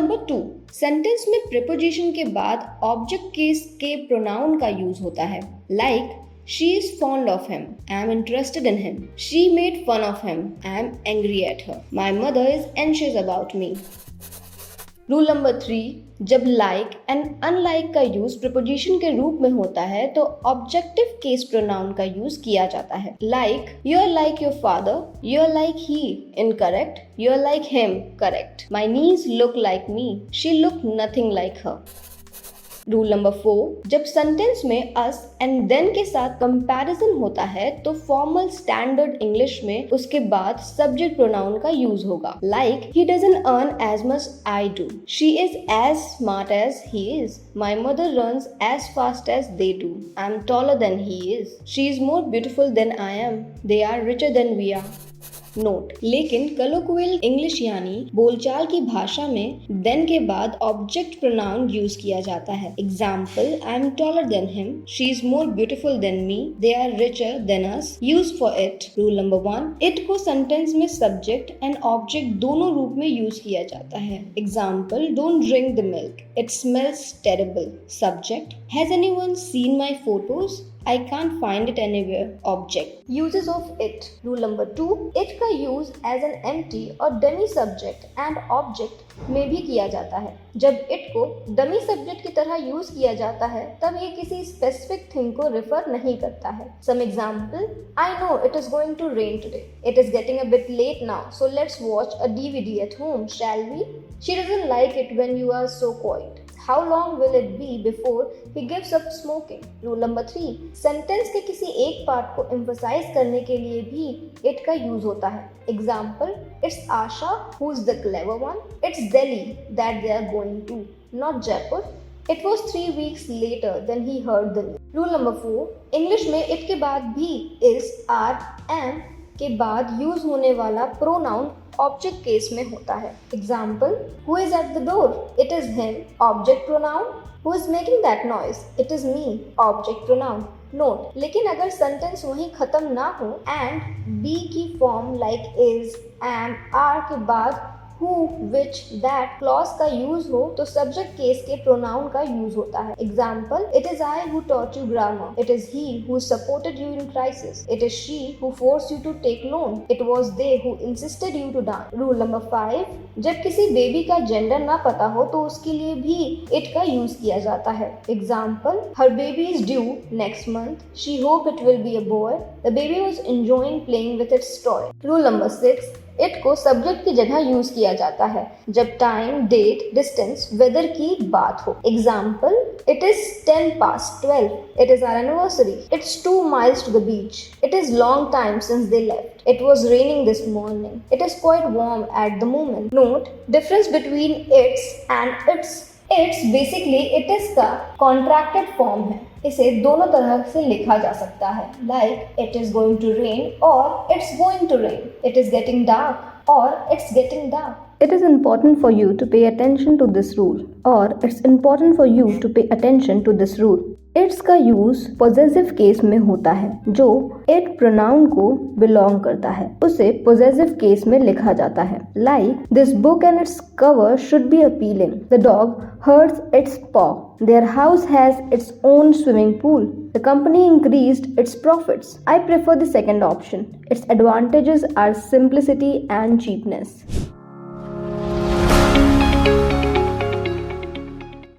Number 2, sentence में preposition के बाद ऑब्जेक्ट केस के प्रोनाउन का यूज होता है। Like she is fond of him, I am interested in him. She made fun of him, I am angry at her. My mother is anxious about me. Rule number 3, जब like and unlike का use preposition के रूप में होता है तो objective case pronoun का use किया जाता है। Like you are like your father, you are like he, incorrect, you are like him, correct. My knees look like me, she look nothing like her. Rule number 4, जब sentence में us and then के साथ comparison होता है तो formal standard English में उसके बाद सब्जेक्ट प्रोनाउन का यूज होगा। Like he doesn't earn as much I do, she is as smart as he is, my mother runs as fast as they do, I am taller than he is, she is more beautiful than I am, they are richer than we are. Note, लेकिन colloquial English यानी बोलचाल की भाषा में then के बाद object pronoun use किया जाता है। Example, I am taller than him, she is more beautiful than me, they are richer than us. Use for it. Rule number 1, it को सेंटेंस में सब्जेक्ट एंड ऑब्जेक्ट दोनों रूप में यूज किया जाता है। Example, don't drink the milk, it smells terrible. Subject, has anyone seen my photos, I can't find it anywhere. Object. Uses of it. Rule number 2, it का use as an empty और dummy subject and object में भी किया जाता है। जब it को dummy subject की तरह use किया जाता है तब ये किसी specific thing को refer नहीं करता है। Some example, I know it is going to rain today. It is getting a bit late now, so let's watch a DVD at home, shall we? She doesn't like it when you are so quiet. How long will it be before he gives up smoking? Rule number 3, sentence के किसी एक part को emphasize करने के लिए भी it का use होता है। Example, it's Asha who's the clever one. It's Delhi that they are going to, not Jaipur. It was 3 weeks later than he heard the news. Rule number 4, English में it के बाद भी is, are, am के बाद use होने वाला pronoun object case में होता है। Example, who is at the door, it is him, object pronoun. Who is making that noise, it is me, object pronoun. Note, लेकिन अगर सेंटेंस वहीं खत्म ना हो एंड बी की form like is, am, are के बाद who, which, that क्लॉज का यूज हो तो सब्जेक्ट केस के प्रोनाउन का यूज होता है। Example, it is I who taught you grammar, it is he who supported you in crisis, it is she who forced you to take loan, it was they who insisted you to dance. Rule number 5, जब किसी baby का gender ना पता हो तो उसके लिए भी it का यूज किया जाता है। Example, her baby is due next month, she hope it will be a boy, the baby was enjoying playing with its toy. Rule number 6, it को सब्जेक्ट की जगह यूज किया जाता है जब टाइम, डेट, डिस्टेंस, वेदर की बात हो। Example, it is 10 past 12, it is our anniversary, it's 2 miles to the beach, it is long time since they left, it was raining this morning, it is quite warm at the moment. Note, difference between it's and it's. It's basically it is का contracted form है। इसे दोनों तरह से लिखा जा सकता है, like it is going to rain और it's going to rain, it is getting dark और it's getting dark. It is important for you to pay attention to this rule, or it's important for you to pay attention to this rule. It's का use possessive case में होता है। जो it pronoun को belong करता है उसे possessive case में लिखा जाता है। Like, this book and its cover should be appealing. The dog hurts its paw. Their house has its own swimming pool. The company increased its profits. I prefer the second option. Its advantages are simplicity and cheapness.